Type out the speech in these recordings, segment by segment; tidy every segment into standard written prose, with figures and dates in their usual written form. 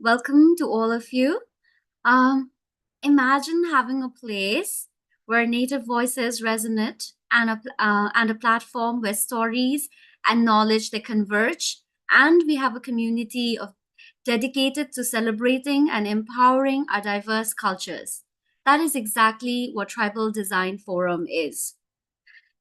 Welcome to all of you. Um, Imagine having a place where native voices resonate and a platform where stories and knowledge they converge, and we have a community of dedicated to celebrating and empowering our diverse cultures. That is exactly what Tribal Design Forum is.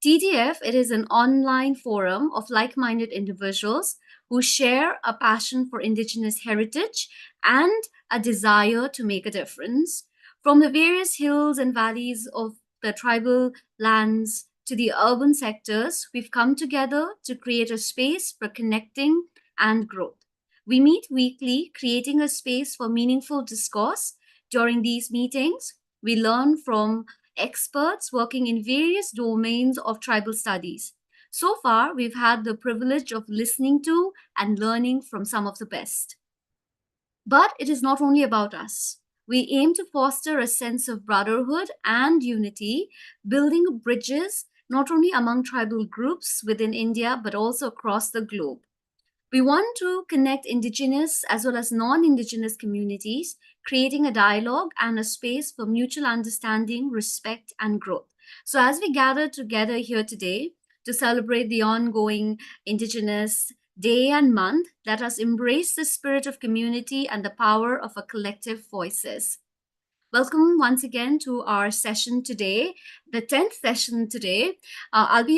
TDF, it is an online forum of like-minded individuals who share a passion for indigenous heritage and a desire to make a difference. From the various hills and valleys of the tribal lands to the urban sectors, we've come together to create a space for connecting and growth. We meet weekly, creating a space for meaningful discourse. During these meetings, we learn from experts working in various domains of tribal studies. So far, we've had the privilege of listening to and learning from some of the best. But it is not only about us. We aim to foster a sense of brotherhood and unity, building bridges not only among tribal groups within India but also across the globe. We want to connect Indigenous as well as non Indigenous communities, creating a dialogue and a space for mutual understanding, respect, and growth. So, as we gather together here today to celebrate the ongoing Indigenous Day and month, let us embrace the spirit of community and the power of a collective voices. Welcome once again to our session today, the 10th session today. I'm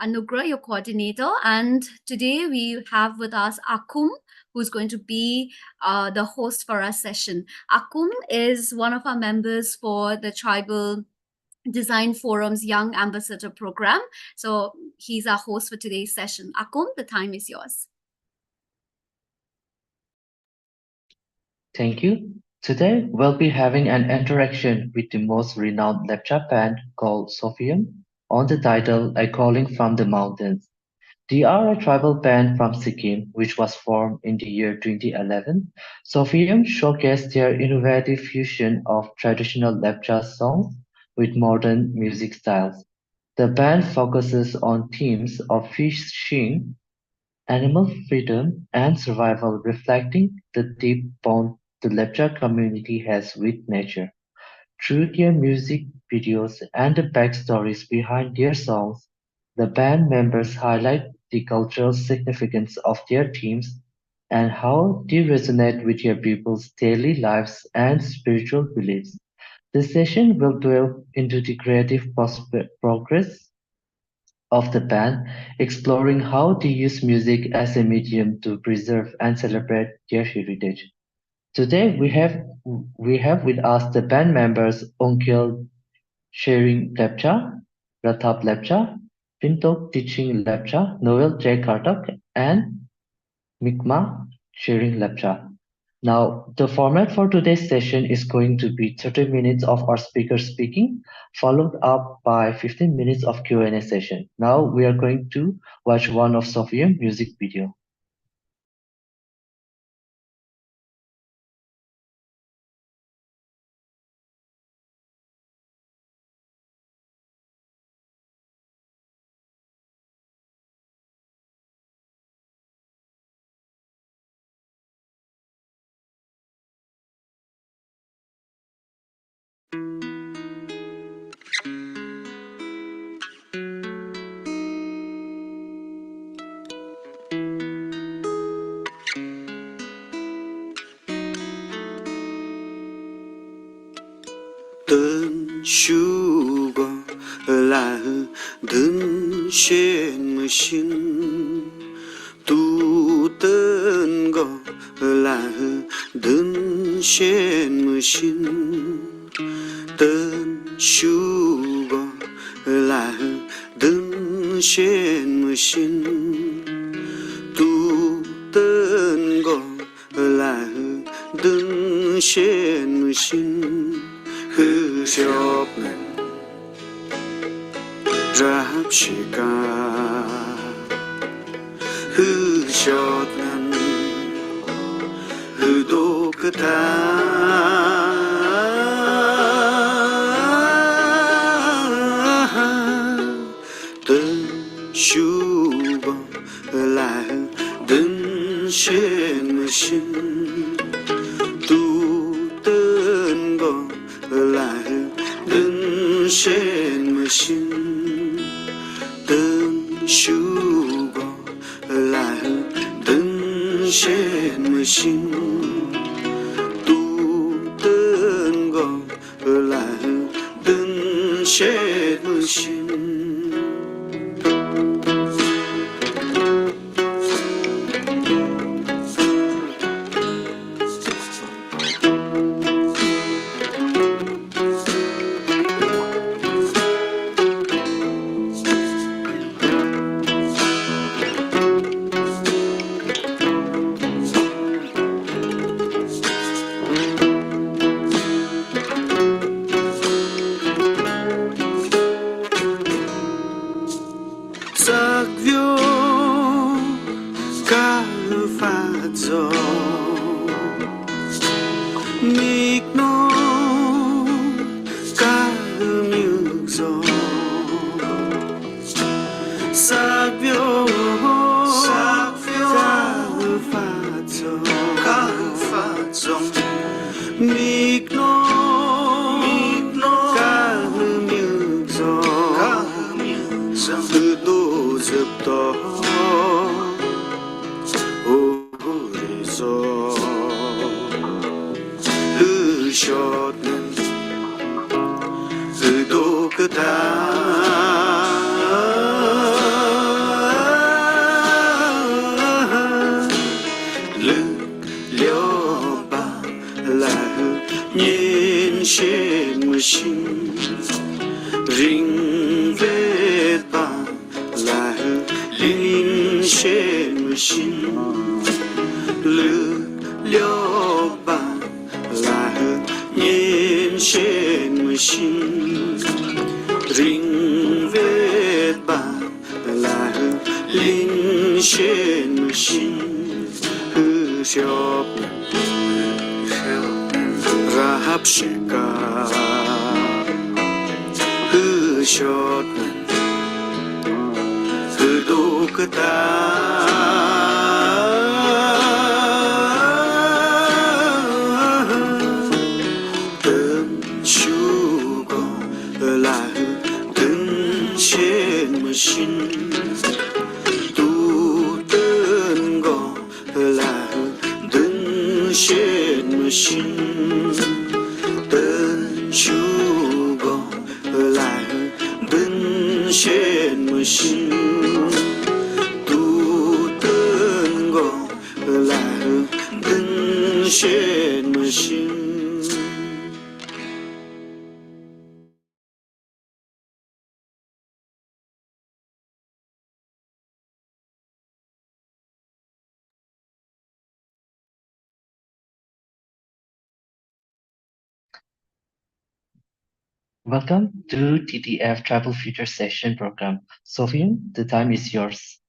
Anugra, your coordinator, and today we have with us Akum, who's going to be the host for our session. Akum is one of our members for the Tribal Design Forum's Young Ambassador Program. So he's our host for today's session. Akum, the time is yours. Thank you. Today, we'll be having an interaction with the most renowned Lepcha band called Sophium on the title A Calling from the Mountains. They are a tribal band from Sikkim which was formed in the year 2011. Sophium showcased their innovative fusion of traditional Lepcha songs with modern music styles. The band focuses on themes of fishing, animal freedom and survival, reflecting the deep bond the Lepcha community has with nature. Through their music videos and the backstories behind their songs, the band members highlight the cultural significance of their themes and how they resonate with their people's daily lives and spiritual beliefs. This session will delve into the creative progress of the band, exploring how they use music as a medium to preserve and celebrate their heritage. Today we have with us the band members Onkil Sharing Lepcha, Pratap Lepcha, Pintok Teaching Lepcha, Noel J. Kartak, and Mikma Sharing Lepcha. Now, the format for today's session is going to be 30 minutes of our speaker speaking, followed up by 15 minutes of Q&A session. Now, we are going to watch one of Sophia's music video. Tân shugo la dun shen mushin tu tân go la dun shen mushin tân shugo la dun shen mushin tu tân go la dun shen mushin hư shop nên rap shika hư shop nên hư đô kata tân shu là đừng shen shin trên mưa xin từng shugo là từng trên mưa xin tu từng go là từng trên mưa xin sắc viêu ca pha gió mịt nó ca như gió sắc viêu ca pha gió mịt nó ca như gió từ tô dập tỏ horizon hư shot từ tô cơ ta lực liêu ba là nhìn trên mưa xin ring về ba là linh trên mưa xin lực liêu ba là nhìn trên mưa xin ring về ba là linh trên mưa xin hư shop rahap shika hư shot hư đô cơ ta từng shugo là từng trên mưa xin tu từng go là từng trên mưa xin từng shugo là từng trên mưa xin tu từng go là từng trên mưa xin. Welcome to TTF Travel Future Session program. Sofian, the time is yours.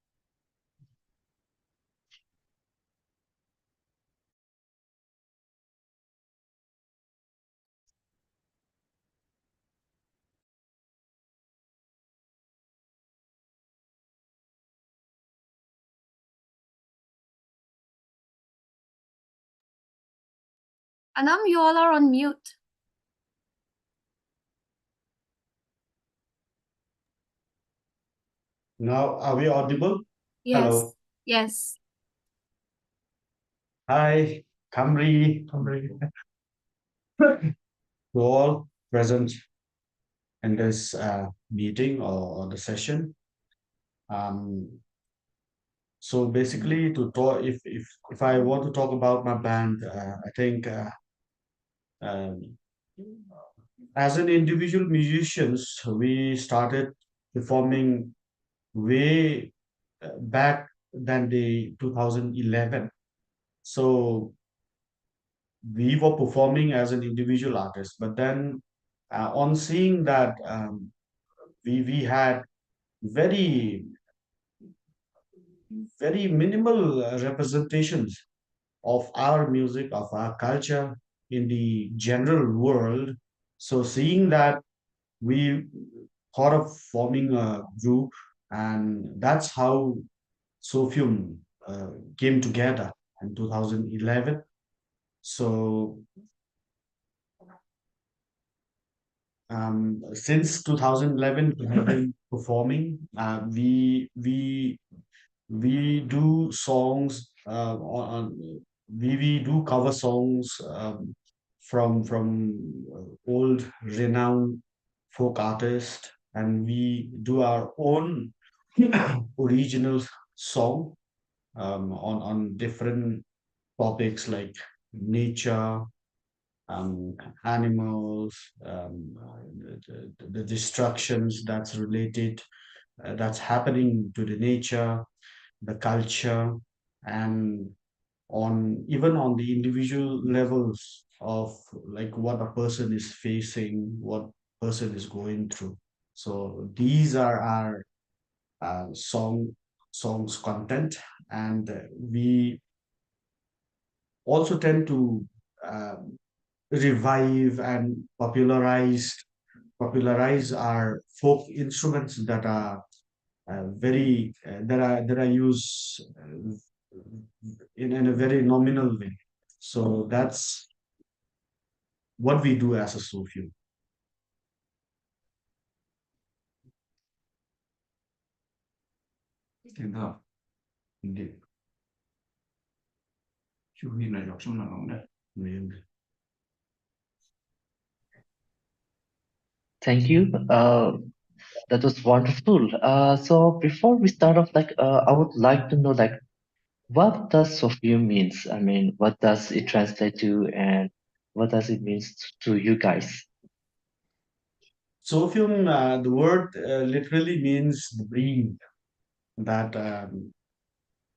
Anam, you all are on mute. Now, are we audible? Yes. Hello. Yes. Hi, Kamri. To all present in this meeting or the session. So basically, to talk, if I want to talk about my band, I think um, as an individual musicians, we started performing way back than the 2011. So we were performing as an individual artist, but then on seeing that we had very very minimal representations of our music, of our culture in the general world. So seeing that, we thought of forming a group, and that's how Sofium came together in 2011. So since 2011 we have been performing. We do songs we do cover songs from old renowned folk artists, and we do our own original song on different topics like nature, um, animals, the destructions that's related, that's happening to the nature, the culture, and on even on the individual levels of like what a person is facing, what person is going through. So these are our songs content, and we also tend to um, revive and popularize our folk instruments that are very that are used in a very nominal way. So that's what we do as a Sufi. Então, indeed. Chú Huy là đọc xong là ngon đấy. Thank you. That was wonderful. So before we start off, I would like to know, what does Sophia means? I mean, what does it translate to, and what does it means to you guys? Sophium, the word literally means the breed. That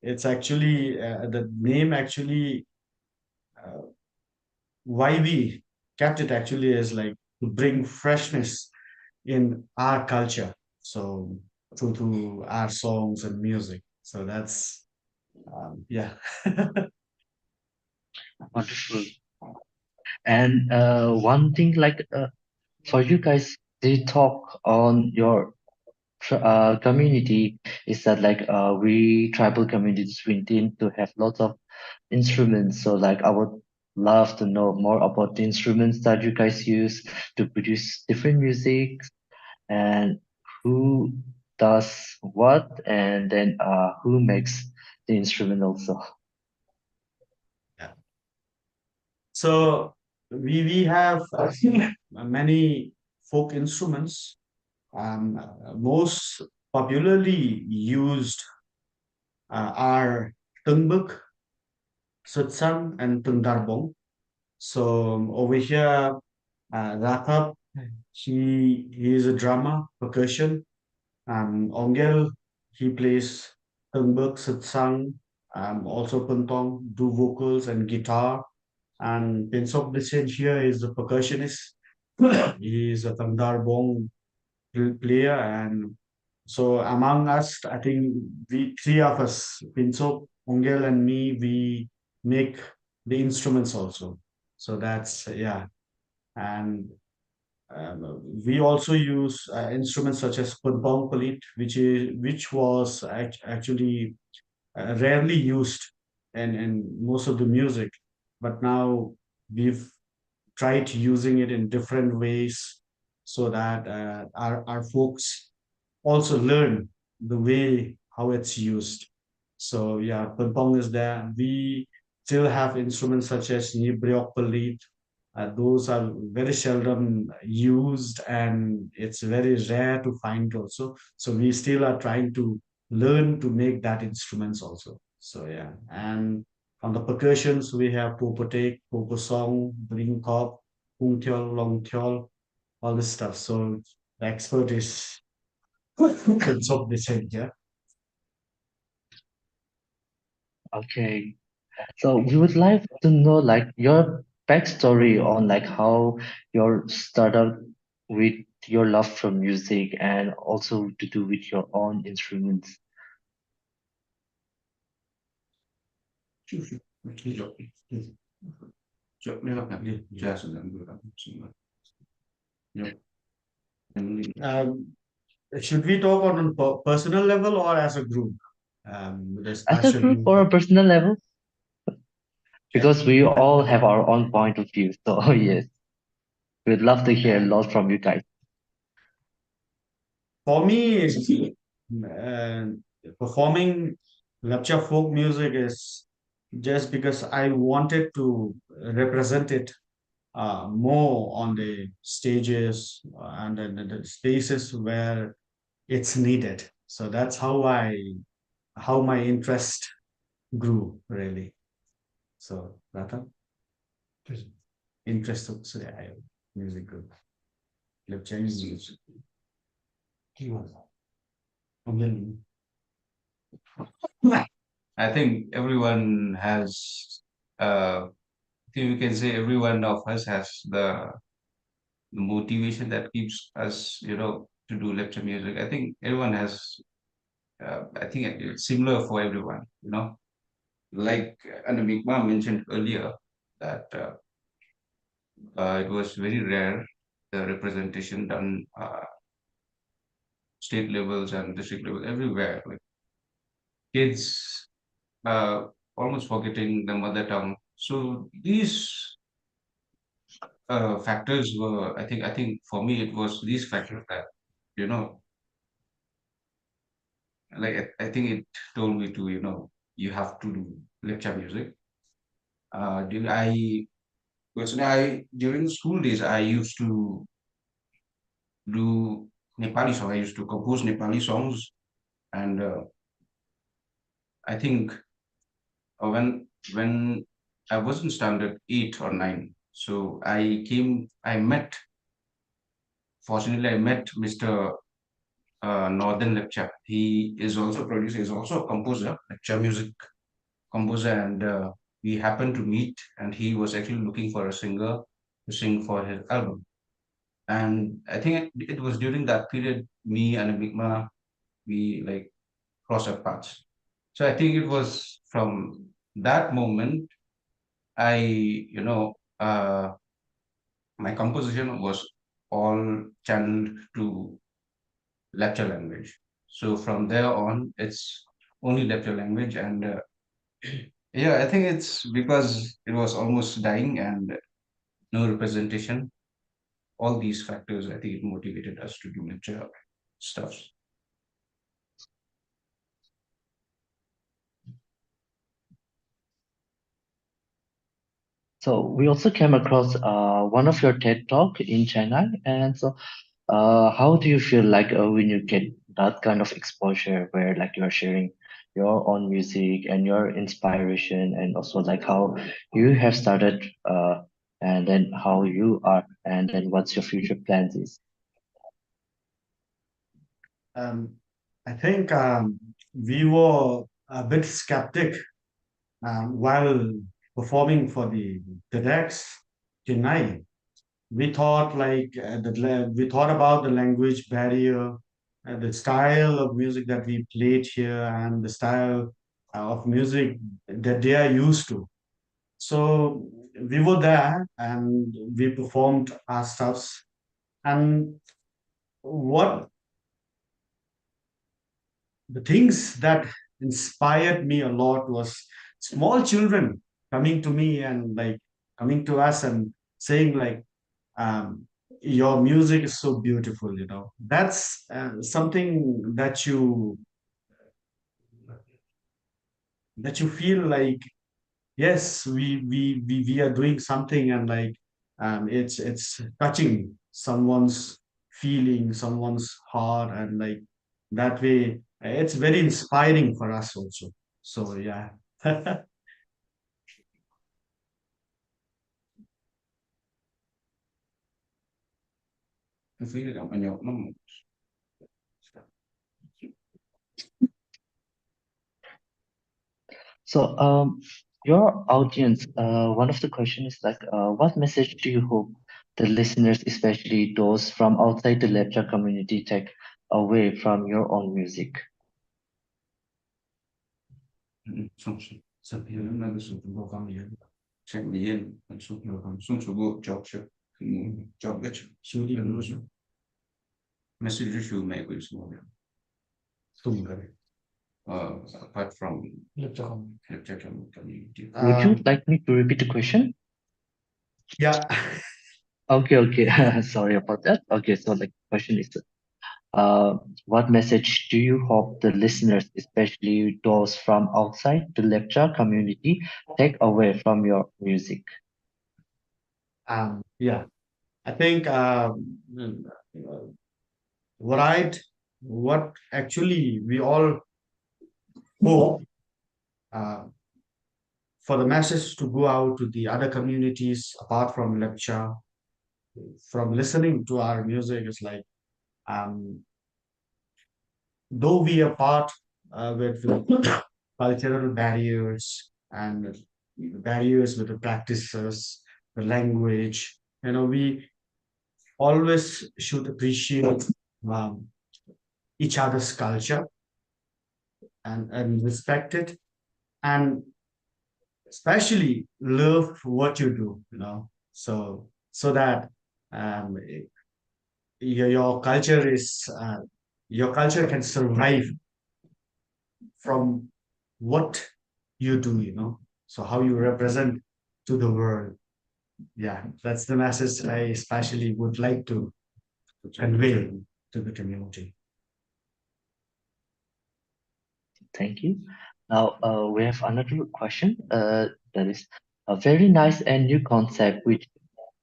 it's actually the name actually uh, why we kept it actually is like to bring freshness in our culture. So through our songs and music. So that's yeah. Wonderful. And one thing, for you guys, they talk on your community is that we tribal communities we tend to have lots of instruments. So I would love to know more about the instruments that you guys use to produce different music, and who does what, and then who makes the instrument also. Yeah. So we have many folk instruments. Most popularly used are tumbuk, sutsang, and tungdarbong. So over here, Rathap, he is a drummer, percussion. Ongel, he plays tumbuk, sutsang, also pentong, do vocals and guitar. And Pinsok Disen here is a percussionist. He is a tungdarbong player, and so among us, I think we three of us, Pinsok, Ongel, and me, we make the instruments also. So that's yeah, and we also use instruments such as Pudbong Palit, which was actually rarely used in most of the music, but now we've tried using it in different ways so that our folks also learn the way how it's used. So yeah, Pudbong is there. We still have instruments such as Nibriok Palit. Those are very seldom used, and it's very rare to find also. So we still are trying to learn to make that instruments also. So yeah, and on the percussions we have Popotek, Poposong, Bringkop, Pungtiol, Longtiol, all this stuff. So the expert is Consop Desen, yeah. Okay. So we would like to know your backstory on how your startup with your love for music and also to do with your own instruments. Chú Huy, cái giọng giọng này là ngạc nhiên, cha sẽ làm được làm xin lỗi. Yep. Should we talk on a personal level or as a group? As a group or a personal level, because we all have our own point of view. So yes. We'd love to hear a lot from you guys. For me, performing Lepcha folk music is just because I wanted to represent it more on the stages and the spaces where it's needed. So that's how my interest grew really. So Ratan, interest of music group, Lepcha music. I think everyone has, I think we can say every one of us has the motivation that keeps us, to do lecture music. I think everyone has, I think it's similar for everyone, like Anamikma mentioned earlier that it was very rare, the representation done state levels and district level everywhere. Like kids uh, almost forgetting the mother tongue. So these factors were, I think for me it was these factors that, you know, like I think it told me to, you have to do lecture music. Did I personally, I during school days I used to do Nepali song. I used to compose Nepali songs, and I think when I was in standard 8 or 9, so fortunately I met Mr. Northern Lepcha. He is also a producer, he's also a composer, lecture music composer, and we happened to meet, and he was actually looking for a singer to sing for his album. And I think it was during that period, me and Enigma, we like crossed our paths. So I think it was from that moment I, my composition was all channeled to lecture language. So from there on, it's only lecture language, and yeah, I think it's because it was almost dying and no representation. All these factors, I think, it motivated us to do lecture stuff. So we also came across one of your TED talk in China, and so how do you feel like when you get that kind of exposure where like you're sharing your own music and your inspiration, and also like how you have started, and then how you are, and then what's your future plans is? Um, I think we were a bit skeptic while performing for the TEDx Chennai. We thought we thought about the language barrier and the style of music that we played here and the style of music that they are used to. So we were there and we performed our stuffs. And what the things that inspired me a lot was small children coming to me and like coming to us and saying like your music is so beautiful, that's something that you feel like yes, we are doing something, and like it's touching someone's feeling, someone's heart, and like that way it's very inspiring for us also. So yeah. I feel like I'm in. So your audience, one of the questions is like, what message do you hope the listeners, especially those from outside the lecture community, take away from your own music? Message issue make with small. Apart from lecture community. Would you like me to repeat the question? Yeah. Okay, okay. Sorry about that. Okay, so the question is, uh, what message do you hope the listeners, especially those from outside the lecture community, take away from your music? Yeah, I think what I what actually we all hope uh, for the message to go out to the other communities apart from lecture, from listening to our music is like, um, though we are part with cultural barriers and barriers with the practices, the language, we always should appreciate um, each other's culture and respect it, and especially love what you do, so that um, your culture is your culture can survive from what you do, so how you represent to the world. Yeah, that's the message I especially would like to convey to the community. Thank you. Now, we have another question. That is a very nice and new concept which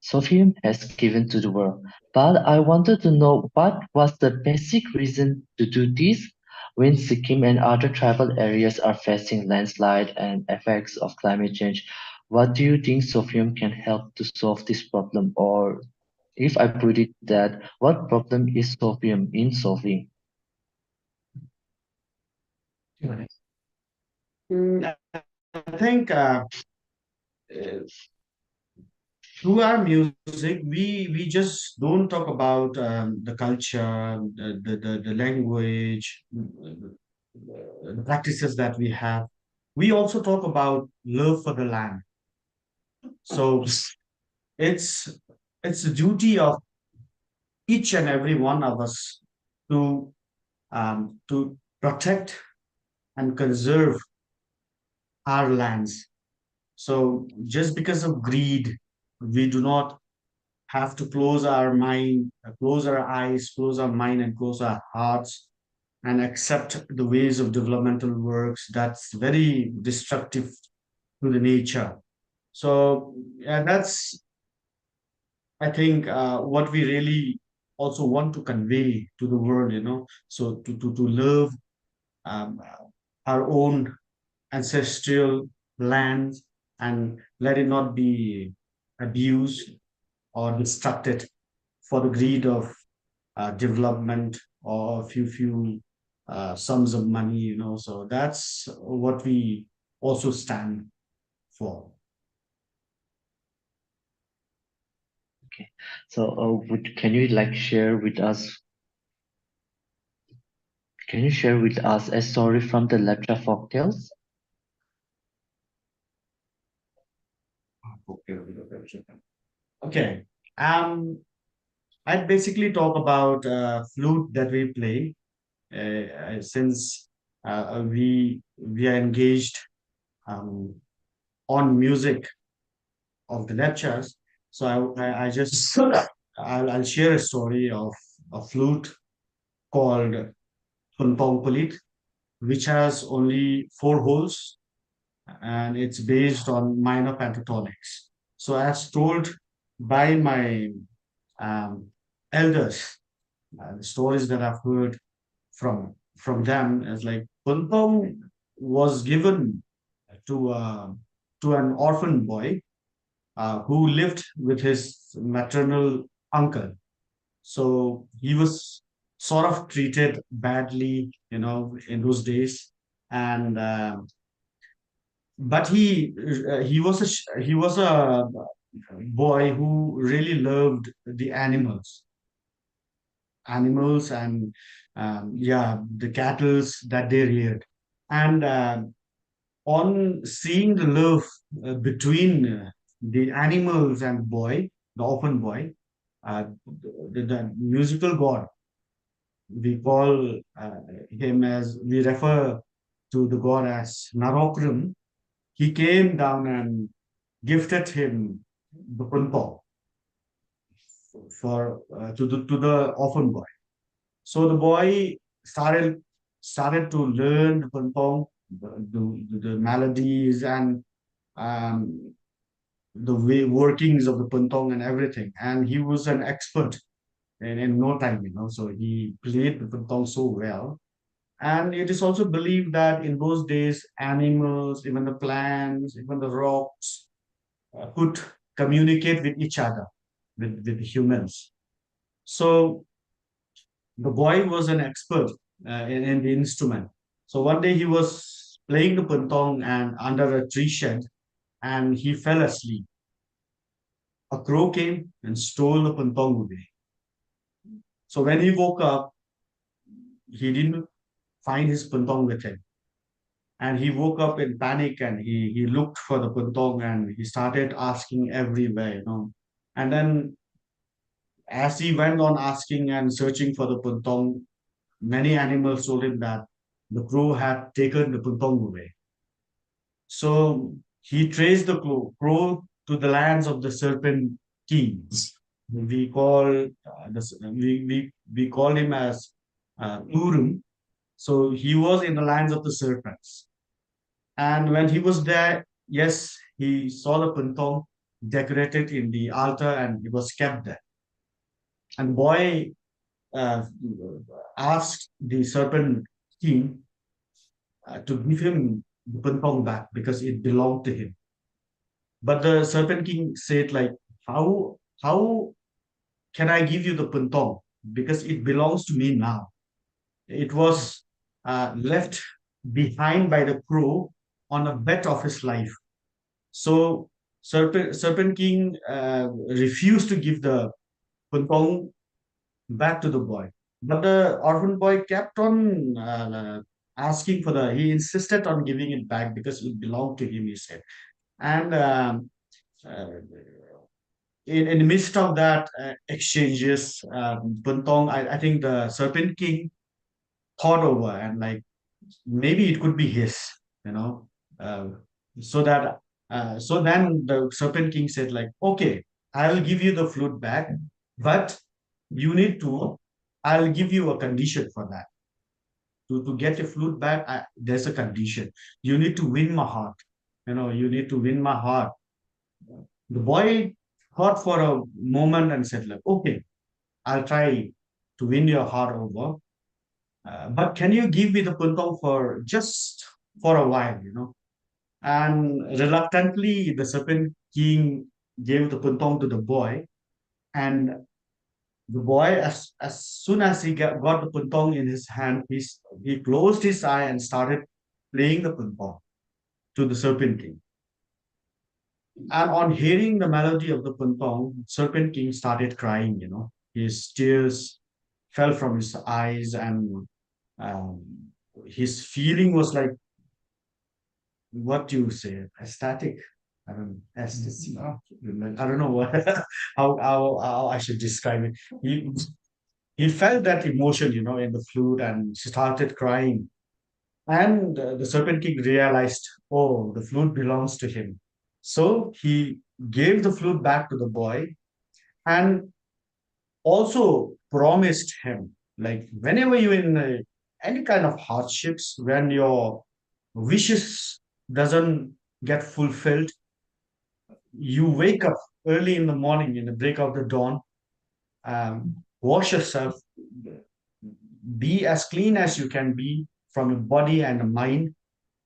Sophium has given to the world. But I wanted to know what was the basic reason to do this when Sikkim and other tribal areas are facing landslide and effects of climate change. What do you think Sophium can help to solve this problem? Or if I put it that, what problem is Sophium in solving? I think uh, through our music, we just don't talk about the culture, the language, the practices that we have. We also talk about love for the land. So it's it's the duty of each and every one of us to protect and conserve our lands. So just because of greed, we do not have to close our mind, close our eyes, close our mind, and close our hearts, and accept the ways of developmental works that's very destructive to the nature. So yeah, that's, I think, what we really also want to convey to the world. So to love um, our own ancestral lands and let it not be abused or destructed for the greed of development or few sums of money. So that's what we also stand for. Okay. So, can you like share with us a story from the Lepcha folktales? Okay. I'd basically talk about flute that we play, since we are engaged um, on music of the lectures. So I just I'll share a story of a flute called Thunpong Palit, which has only 4 holes, and it's based on minor pentatonics. So as told by my um, elders, the stories that I've heard from them is like Thunpong was given to to an orphan boy who lived with his maternal uncle. So he was sort of treated badly, in those days. And but he was a boy who really loved the animals and yeah, the cattle that they reared. And on seeing the love between the animals and boy, the orphan boy, the musical god, we call we refer to the god as Narokram. He came down and gifted him the punpok. to the orphan boy. So the boy started to learn the pentong, the melodies and um, the way workings of the pentong and everything. And he was an expert in no time, So he played the pentong so well. And it is also believed that in those days, animals, even the plants, even the rocks, could communicate with each other, with humans. So the boy was an expert in the instrument. So one day he was playing the pentong and under a tree shed, and he fell asleep. A crow came and stole the pentong away. So when he woke up, he didn't find his pentong with him. And he woke up in panic and he looked for the pentong and he started asking everywhere. And then as he went on asking and searching for the pentong, many animals told him that the crow had taken the pentong away. So he traced the crow to the lands of the serpent kings. We call we call him as Urim. So he was in the lands of the serpents. And when he was there, yes, he saw the pentong decorated in the altar and it was kept there. And boy uh, asked the serpent king to give him the pentong back because it belonged to him. But the serpent king said, like, how can I give you the pentong? Because it belongs to me now. It was left behind by the crow on a bet of his life. So Serpent King refused to give the pentong back to the boy. But the orphan boy kept on asking for he insisted on giving it back because it belonged to him, he said. And uh, in the midst of that exchanges, Pentong, I think the Serpent King thought over and like maybe it could be his, you know. Uh, so that so then the Serpent King said like, okay, I'll give you the flute back, but you need to. I'll give you a condition for that. To get a flute back, there's a condition. You need to win my heart. You need to win my heart. The boy thought for a moment and said, like, okay, I'll try to win your heart over. But can you give me the puntong for just for a while? And reluctantly, the serpent king gave the puntong to the boy. And the boy, as soon as he got the puntong in his hand, he closed his eye and started playing the puntong to the serpent king. And on hearing the melody of the puntong, Serpent King started crying. His tears fell from his eyes, and um, his feeling was like, what do you say, ecstatic? I don't know, ecstasy. I don't know what how I should describe it. He felt that emotion, in the flute, and started crying. And the Serpent King realized, oh, the flute belongs to him. So he gave the flute back to the boy and also promised him, like, whenever you're in any kind of hardships, when your wishes doesn't get fulfilled, you wake up early in the morning in the break of the dawn, wash yourself, be as clean as you can be from your body and mind.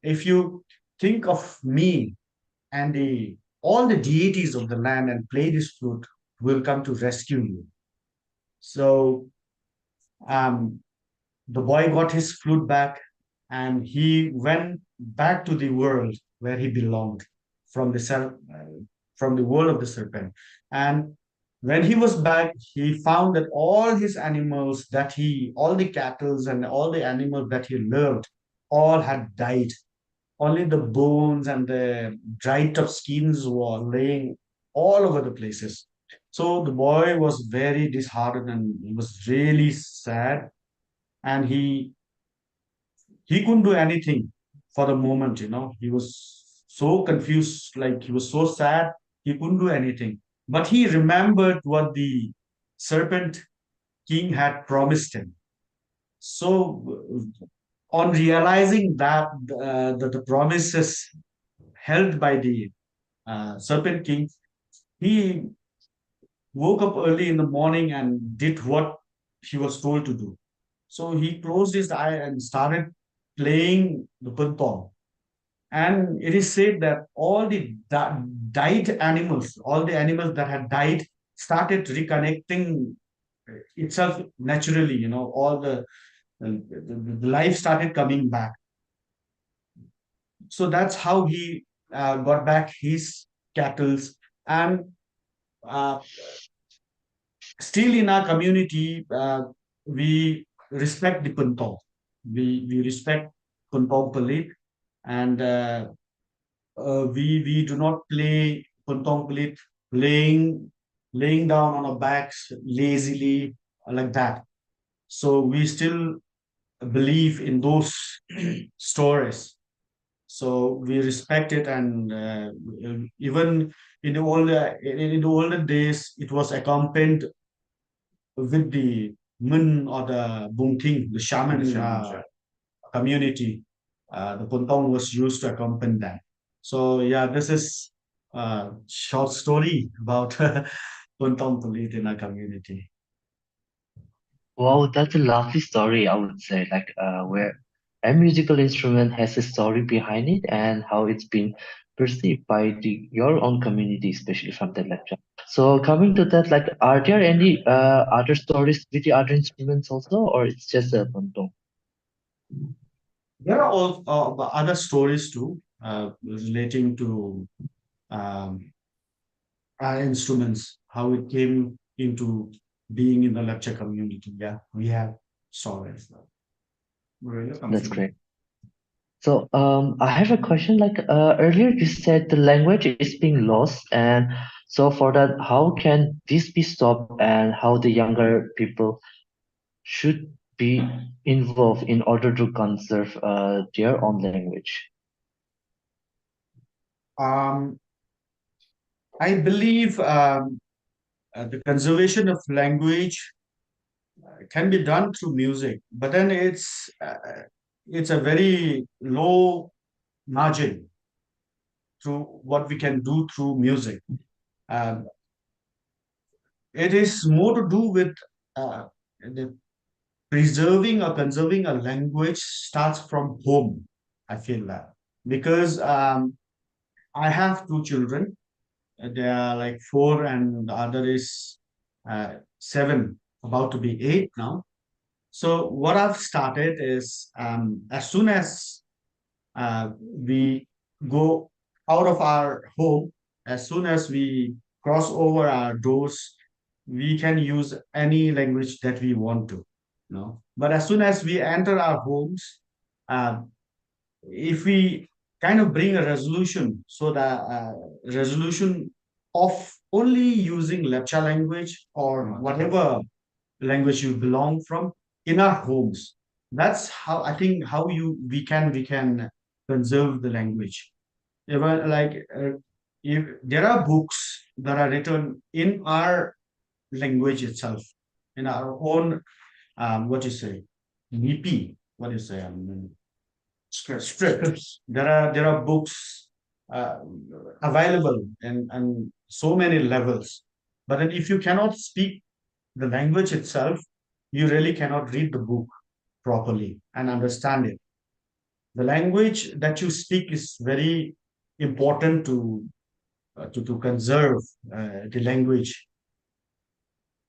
If you think of me and all the deities of the land and play this flute, will come to rescue you. So um, the boy got his flute back and he went back to the world where he belonged from from the world of the serpent. And when he was back, he found that all his animals all the cattle and all the animals that he loved, all had died. Only the bones and the dried up skins were laying all over the places. So the boy was very disheartened and he was really sad. And he couldn't do anything for the moment. He was so confused, like he was so sad, he couldn't do anything. But he remembered what the Serpent King had promised him. So, on realizing that the promises held by the Serpent King, he woke up early in the morning and did what he was told to do. So he closed his eye and started playing the puntong. And it is said that all the died animals, all the animals that had died, started reconnecting itself naturally. All the life started coming back. So that's how he got back his cattle. And uh, still in our community, we respect the Puntong. We respect Puntong Palit, and we do not play Puntong Palit laying down on our backs lazily like that. So we still believe in those stories. So we respect it, and even in the olden days, it was accompanied with the Mun or the Bungting, the shaman community. The Puntong was used to accompany them. So yeah, this is a short story about Puntong Pulit in our community. Wow, that's a lovely story, I would say, like where a musical instrument has a story behind it and how it's been perceived by your own community, especially from the lecture. So coming to that, like, are there any other stories with the other instruments also, or it's just a pontong? There are all other stories too, relating to um, our instruments, how it came into being in the lecture community. Yeah, we have stories. That's great. So I have a question. Like earlier, you said the language is being lost, and so for that, how can this be stopped, and how the younger people should be involved in order to conserve their own language? Um, I believe the conservation of language can be done through music, but then it's a very low margin through what we can do through music. Um, it is more to do with the preserving or conserving a language starts from home. I feel that because I have two children. They are like 4, and the other is 7, about to be 8 now. So what I've started is as soon as we go out of our home, as soon as we cross over our doors, we can use any language that we want to. But as soon as we enter our homes, uh, if we kind of bring a resolution, so that resolution of only using Lepcha language or whatever language you belong from in our homes, that's how I think how we can conserve the language. Even like if there are books that are written in our language itself, in our own what you say, EP, what do you say, script. There are books uh, available and so many levels. But then if you cannot speak the language itself, you really cannot read the book properly and understand it. The language that you speak is very important to conserve the language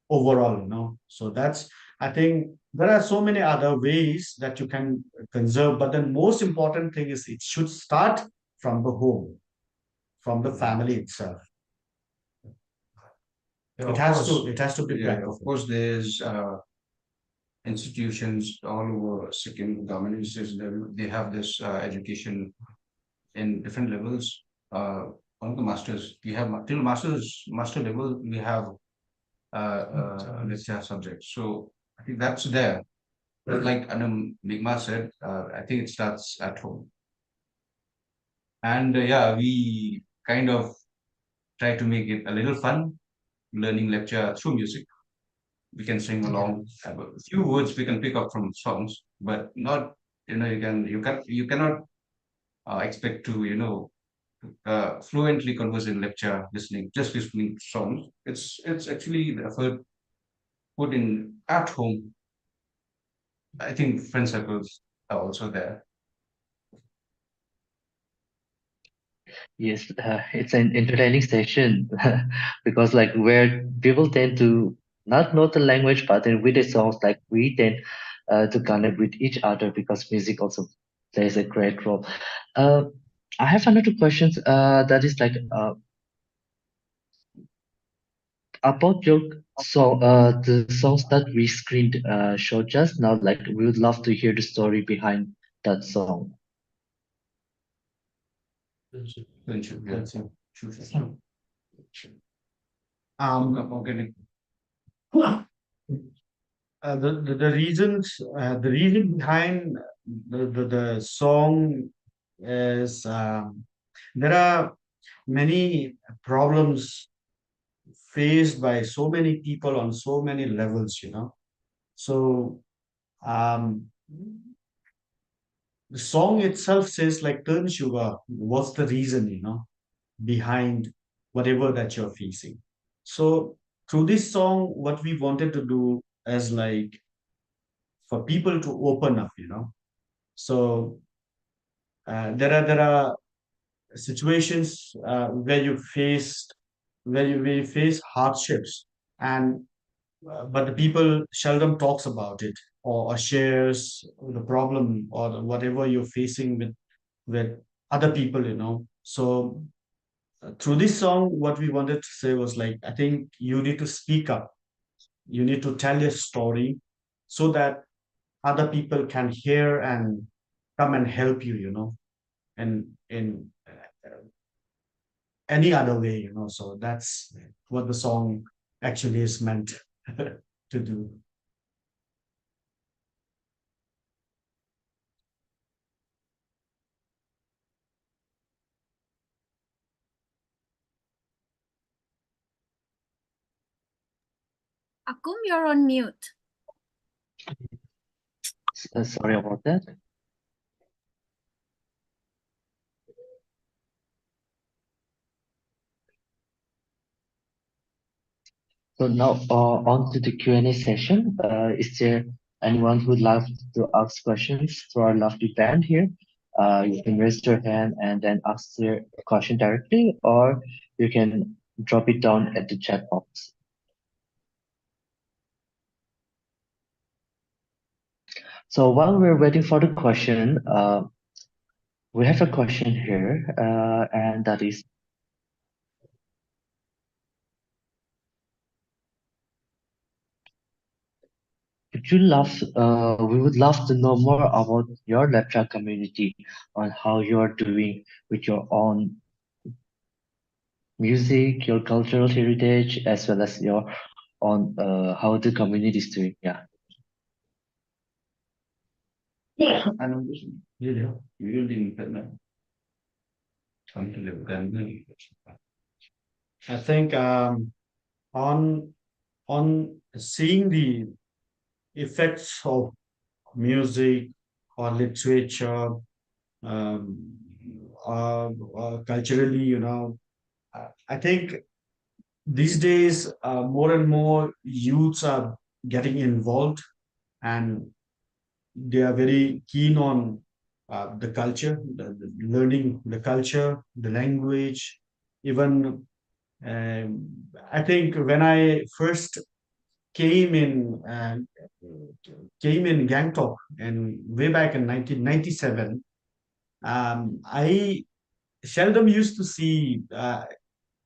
overall. So that's, I think there are so many other ways that you can conserve, but the most important thing is it should start from the home, from the family itself. Yeah, It of has course. to it has to be Yeah, of practical. course, there's institutions all over Sikkim, government institutions, they have this education in different levels. One of the masters, we have till master level, we have lecture subjects. So I think that's there. But like Anam Migma said, I think it starts at home. And yeah, we kind of try to make it a little fun, learning lecture through music. we can sing along. Have a few words we can pick up from songs, but not, you cannot expect to, fluently converse in lecture, listening to songs. It's actually the effort put in at home. I think friend circles are also there. Yes, it's an entertaining session because like where people tend to not know the language, but then with the songs, like we tend to connect with each other because music also plays a great role. Uh, I have another questions that is like about your song, the songs that we screened show just now. Like we would love to hear the story behind that song. Friendship, yeah. Um, the reason behind the song is there are many problems faced by so many people on so many levels, So um, the song itself says like turn sugar. What's the reason, behind whatever that you're facing? So through this song, what we wanted to do is like for people to open up, So there are situations where you face hardships, and but the people seldom talks about it, or shares the problem or whatever you're facing with other people, So through this song, what we wanted to say was like, I think you need to speak up, you need to tell your story so that other people can hear and come and help you, and in any other way, So that's what the song actually is meant to do. Akum, you're on mute. Sorry about that. So now on to the Q&A session. Is there anyone who'd like to ask questions to our lovely band here? You can raise your hand and then ask your question directly, or you can drop it down at the chat box. So while we're waiting for the question, we have a question here, and that is, we would love to know more about your Lepcha community on how you're doing with your own music, your cultural heritage, as well as your on how the community is doing. Yeah. I think on seeing the effects of music or literature, um, or culturally, I think these days more and more youths are getting involved, and they are very keen on the culture, learning the culture, the language, even. I think when I first came in uh, came in Gangtok and way back in 1997, I seldom used to see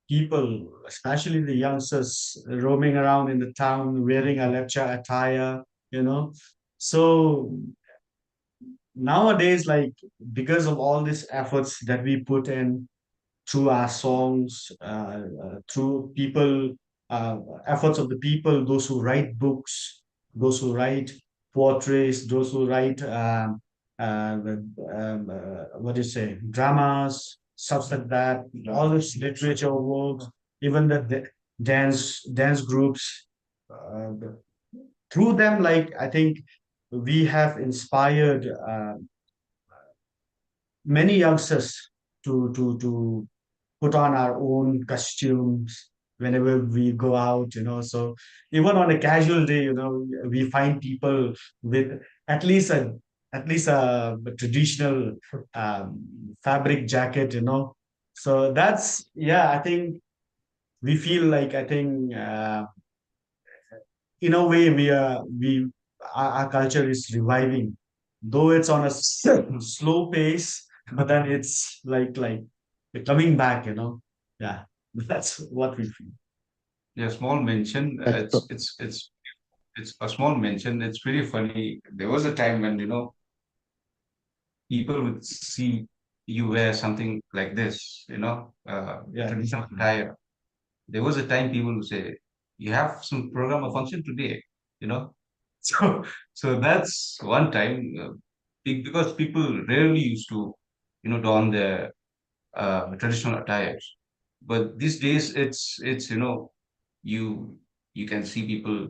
people, especially the youngsters, roaming around in the town wearing a lepcha attire, So nowadays, like because of all these efforts that we put in through our songs, through people, efforts of the people, those who write books, those who write portraits, those who write, what do you say, dramas, stuff like that, all this literature works, even the dance groups, through them, like I think we have inspired many youngsters to put on our own costumes whenever we go out, so even on a casual day, we find people with at least a traditional fabric jacket, so that's, yeah, I think we feel like, I think in a way our culture is reviving, though it's on a slow pace, but then it's like coming back, yeah. That's what we feel. Yeah, small mention. That's so, It's a small mention. It's really funny. There was a time when people would see you wear something like this, Yeah. traditional attire. There was a time people would say, "You have some program or function today," you know. So, so that's one time because people rarely used to, don their traditional attires. But these days, it's you you can see people,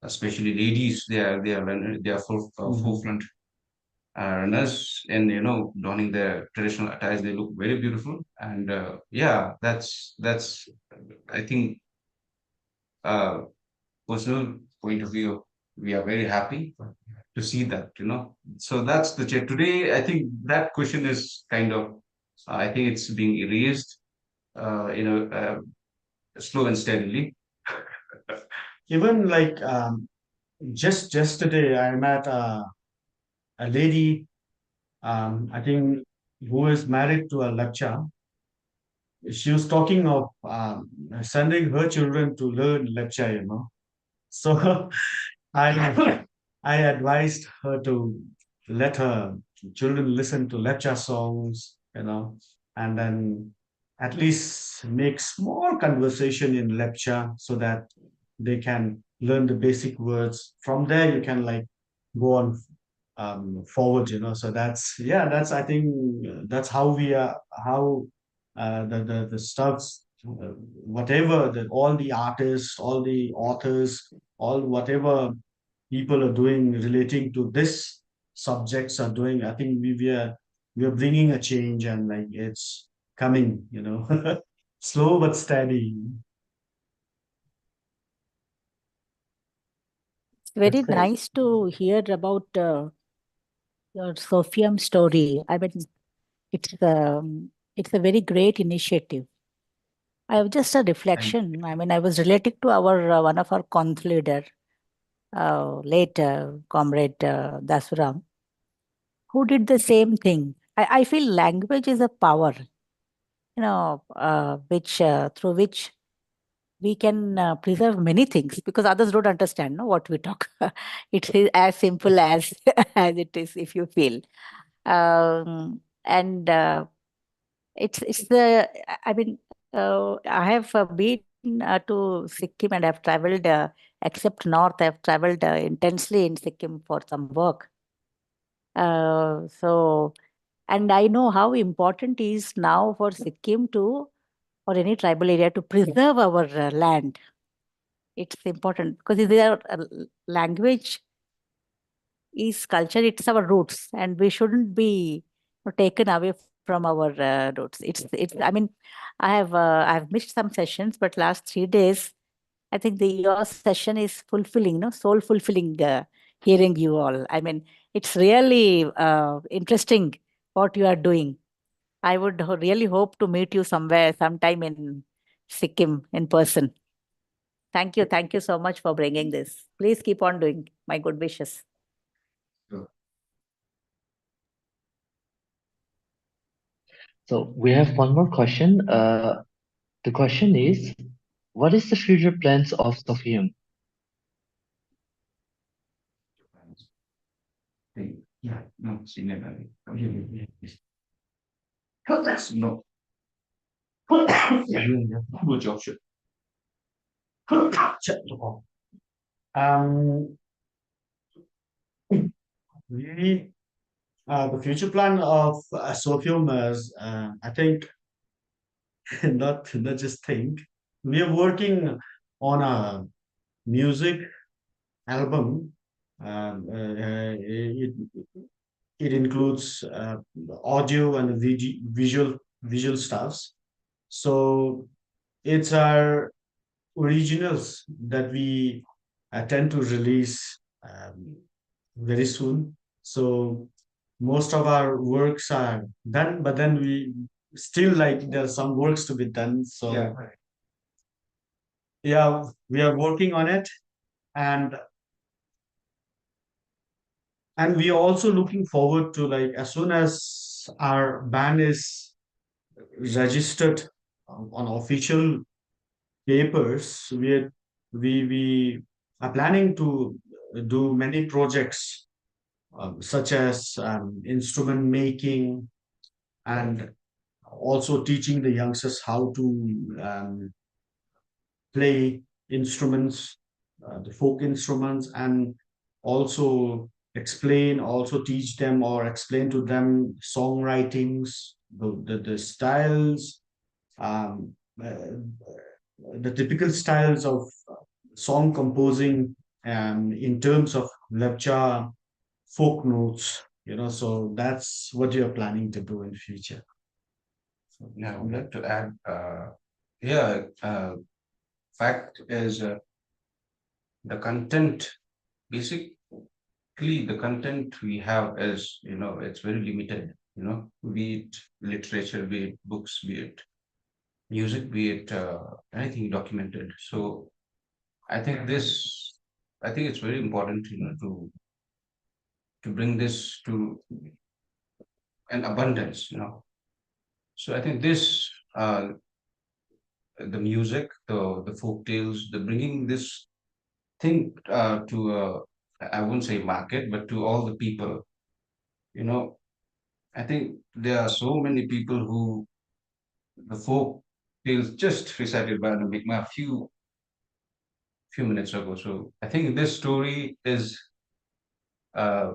especially ladies, they are full forefront runners, and donning their traditional attires. They look very beautiful, and yeah, that's I think uh, personal point of view, we are very happy to see that, so that's the check today. I think that question is kind of, I think it's being erased, slow and steadily. Even like just yesterday I met a lady, I think, who is married to a lecturer. She was talking of sending her children to learn lecture, so I I advised her to let her children listen to lecture songs, and then at least make small conversation in lecture so that they can learn the basic words. From there, you can like go on forward, So that's, yeah, that's, I think that's how we are, how the stuffs, whatever, all the artists, all the authors, all whatever people are doing relating to this subjects are doing. I think we are bringing a change, and like it's coming, slow but steady. It's very that's great. nice to hear about your Sophium story. I mean, it's a very great initiative. I have just a And reflection. I mean, I was relating to our one of our conth leader, late comrade Dasuram, who did the same thing. I feel language is a power, which through which we can preserve many things because others don't understand no, what we talk. It is as simple as as it is if you feel. And it's the I mean I have been to Sikkim and I've traveled except north. I've traveled intensely in Sikkim for some work. So and I know how important it is now for Sikkim to or any tribal area to preserve our land. It's important because their language is culture. It's our roots, and we shouldn't be taken away from our roots. It's. I mean, I've missed some sessions, but last 3 days, I think the your session is fulfilling, no, soul fulfilling. Hearing you all, I mean, it's really interesting what you are doing. I would really hope to meet you somewhere, sometime in Sikkim in person. Thank you so much for bringing this. Please keep on doing. My good wishes. So we have one more question. The question is, what is the future plans of Sophium? yeah, no, senior level. That's no. Good job, sure. um really, the future plan of Sophium is, I think, not just think, we are working on a music album. It includes audio and visual stuffs. So it's our originals that we tend to release very soon. So most of our works are done, but then we still like there are some works to be done. So yeah, we are working on it, and we are also looking forward to, like, as soon as our band is registered on official papers, we are planning to do many projects, such as instrument making, and also teaching the youngsters how to play instruments, the folk instruments, and also teach them or explain to them songwritings, the styles, um, uh, the typical styles of song composing, in terms of Lepcha folk notes. So that's what you're planning to do in future. Yeah, I would like to add, yeah, fact is the content, basically the content we have is, it's very limited, be it literature, be it books, be it music, be it anything documented. So I think it's very important, to bring this to an abundance, So I think this, the music, the folk tales, the bringing this thing to I wouldn't say market, but to all the people. You know, I think there are so many people who the folk tales just recited by the Mi'kmaq a few minutes ago. So I think this story is uh,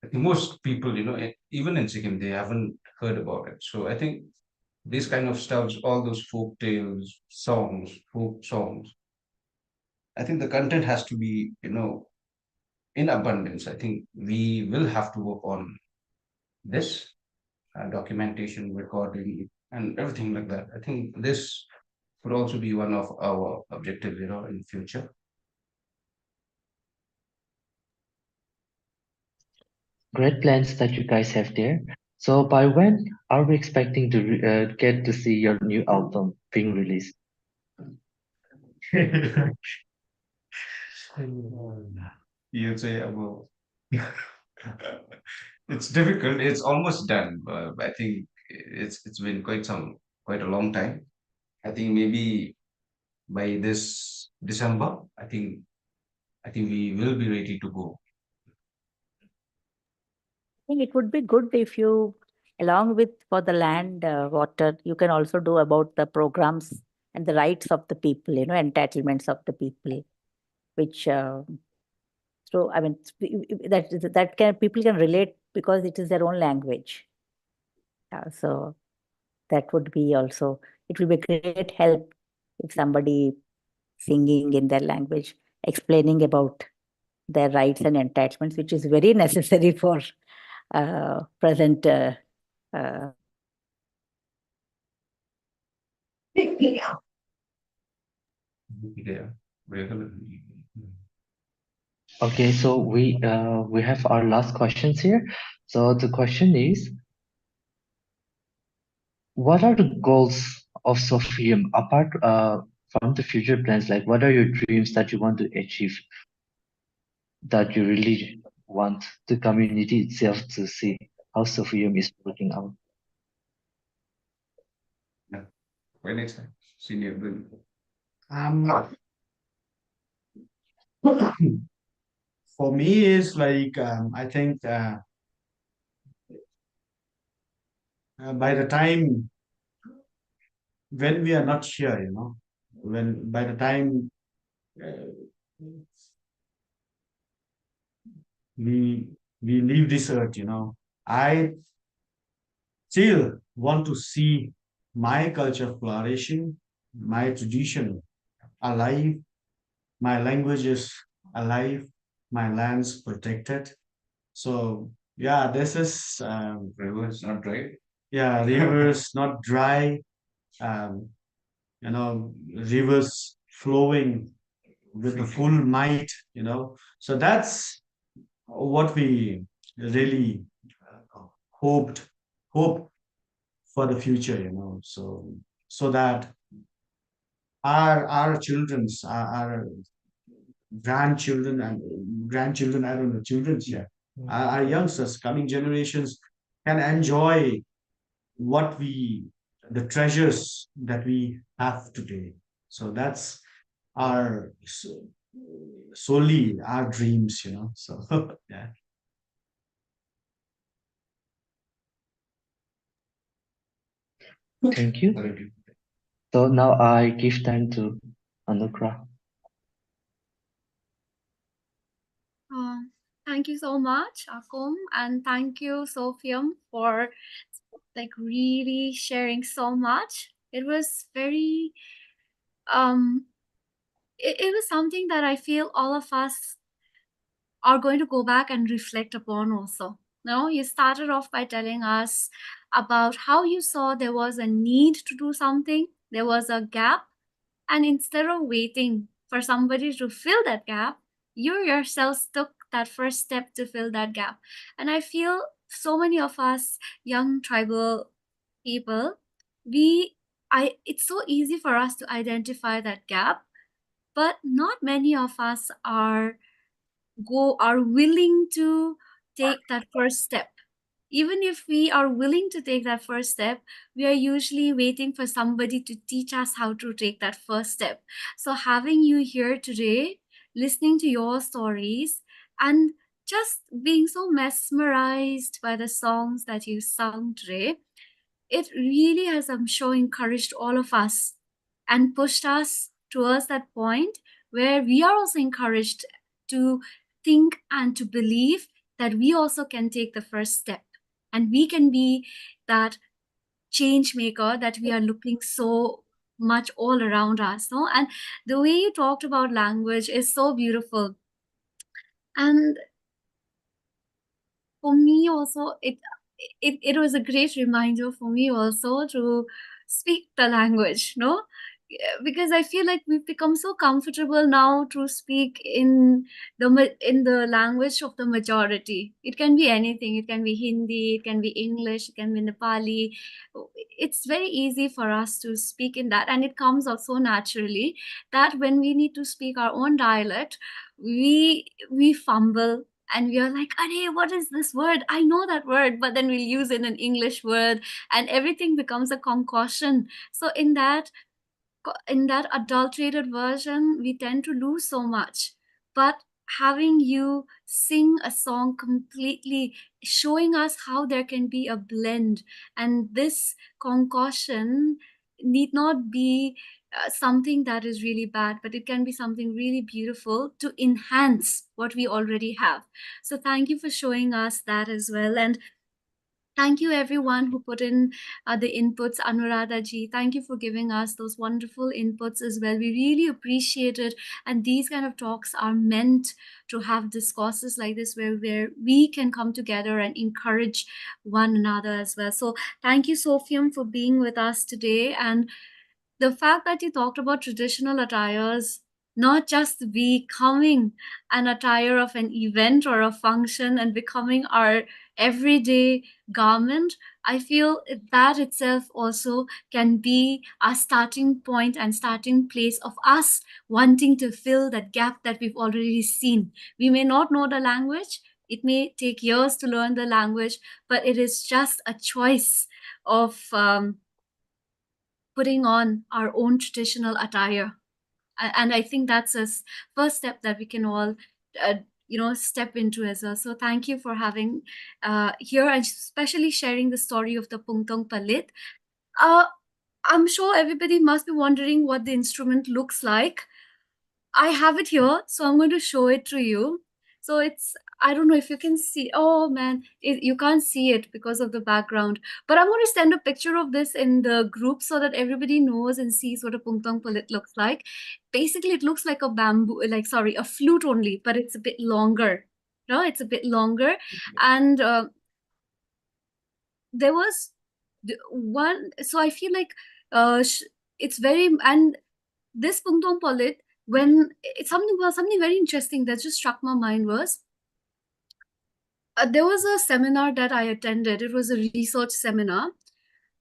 I think most people, even in Sikkim, they haven't heard about it. So I think these kind of stuffs, all those folk tales, songs, folk songs, I think the content has to be, in abundance. I think we will have to work on this documentation, recording, and everything like that. I think this could also be one of our objectives, in future. Great plans that you guys have there. So by when are we expecting to get to see your new album being released? You say about it's difficult. It's almost done, but I think it's been quite a long time. I think maybe by this December, I think we will be ready to go. I think it would be good if you, along with for the land, water, you can also do about the programs and the rights of the people, entitlements of the people, which so I mean that can people can relate because it is their own language. So that would be also, it will be a great help if somebody singing in their language, explaining about their rights and entitlements, which is very necessary for present uh, Yeah, we're gonna. Okay, so we have our last questions here. So the question is, what are the goals of Sophium apart from the future plans? Like, what are your dreams that you want to achieve, that you really want the community itself to see how Sophium is working out? Yeah. When next time, senior will. Um, for me is like, I think by the time when we are not here, when by the time uh, we leave this earth, I still want to see my culture flourishing, my tradition alive, my languages alive, my lands protected. So yeah, this is Rivers not dry. yeah, rivers not dry, um, rivers flowing with the full might, So that's what we really hoped hope for the future, so that our children's our grandchildren and grandchildren, I don't know, children's, yeah, our youngsters, coming generations can enjoy what the treasures that we have today. So that's our solely our dreams, So yeah. Thank you. Thank you. So now I give time to Anugrah. Uh, thank you so much, Akum, and thank you, Sophium, for really sharing so much. It was very it was something that I feel all of us are going to go back and reflect upon also. No, you started off by telling us about how you saw there was a need to do something, there was a gap, and instead of waiting for somebody to fill that gap, you yourselves took that first step to fill that gap. And I feel so many of us young tribal people, we I it's so easy for us to identify that gap, but not many of us are willing to take that first step. Even if we are willing to take that first step, we are usually waiting for somebody to teach us how to take that first step. So having you here today, listening to your stories, and just being so mesmerized by the songs that you sung today, it really has, I'm sure, encouraged all of us and pushed us towards that point where we are also encouraged to think and to believe that we also can take the first step and we can be that change maker that we are looking so much all around us. No, and the way you talked about language is so beautiful. And for me also, it was a great reminder for me also to speak the language, no. Yeah, because I feel like we've become so comfortable now to speak in in the language of the majority. It can be anything. It can be Hindi, it can be English, it can be Nepali. It's very easy for us to speak in that, and it comes out so naturally that when we need to speak our own dialect, we fumble and we are like, "Arey, what is this word? I know that word," but then we'll use it in an English word, and everything becomes a concoction. So in that adulterated version, we tend to lose so much. But having you sing a song completely, showing us how there can be a blend, and this concoction need not be something that is really bad, but it can be something really beautiful to enhance what we already have. So thank you for showing us that as well. And thank you, everyone who put in the inputs. Anuradha ji, thank you for giving us those wonderful inputs as well. We really appreciate it. And these kind of talks are meant to have discourses like this where we can come together and encourage one another as well. So thank you, Sophium, for being with us today. And the fact that you talked about traditional attires not just becoming an attire of an event or a function and becoming our everyday garment, I feel that itself also can be a starting point and starting place of us wanting to fill that gap that we've already seen. We may not know the language, it may take years to learn the language, but it is just a choice of putting on our own traditional attire. And I think that's a first step that we can all uh, step into as well. So thank you for having here and especially sharing the story of the Pungtong Palit. uh, I'm sure everybody must be wondering what the instrument looks like. I have it here, so I'm going to show it to you. So it's I don't know if you can see. Oh man, you can't see it because of the background. But I'm going to send a picture of this in the group so that everybody knows and sees what a Pungtong Palit looks like. Basically, it looks like a bamboo, like sorry, a flute only, but it's a bit longer. No, it's a bit longer, and there was one. So I feel like it's very and this Pungtong Palit when it's something very interesting that just struck my mind was there was a seminar that I attended. It was a research seminar.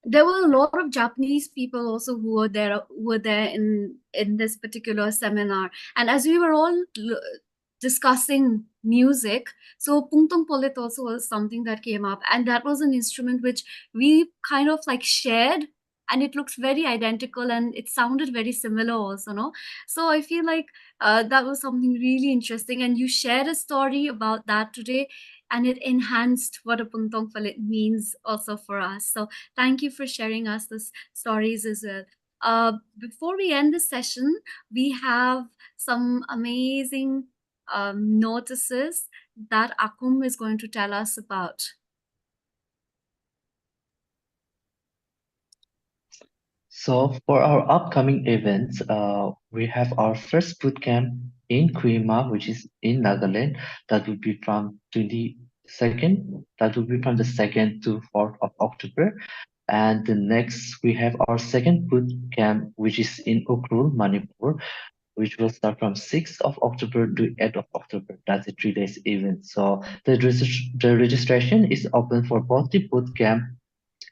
There were a lot of Japanese people also who were there in this particular seminar. And as we were all discussing music, so Pungtung Polit also was something that came up, and that was an instrument which we kind of like shared. And it looks very identical, and it sounded very similar, also, no? So I feel like that was something really interesting, and you shared a story about that today, and it enhanced what a Pungtong Palit means also for us. So thank you for sharing us these stories as well. Before we end this session, we have some amazing notices that Akum is going to tell us about. So for our upcoming events, we have our first bootcamp in Kohima, which is in Nagaland. That will be from 22nd. That will be from the 2nd to 4th of October. And the next, we have our second boot camp, which is in Ukrul, Manipur, which will start from 6th of October to 8th of October. That's a 3 days event. So the registration is open for both the boot camp,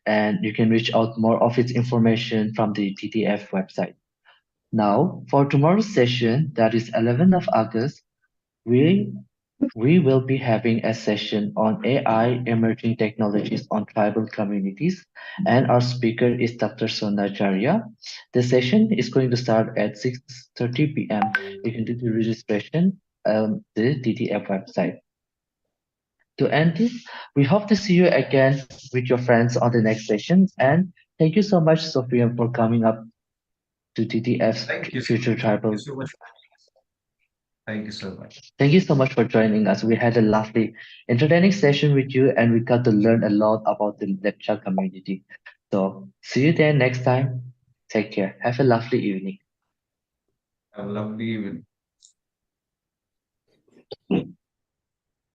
and you can reach out more of its information from the TTF website. Now, for tomorrow's session, that is 11th of August, we we will be having a session on AI emerging technologies on tribal communities, and our speaker is Dr. Sonacharya. The session is going to start at 6:30 p.m. You can do the registration on the TTF website. To end this, we hope to see you again with your friends on the next session. And thank you so much, Sophia, for coming up to TTF's Thank you. Future Thank Tribal. you so much. Thank you so much. Thank you so much for joining us. We had a lovely, entertaining session with you, and we got to learn a lot about the Lepcha community. So, see you there next time. Take care. Have a lovely evening. Have a lovely evening.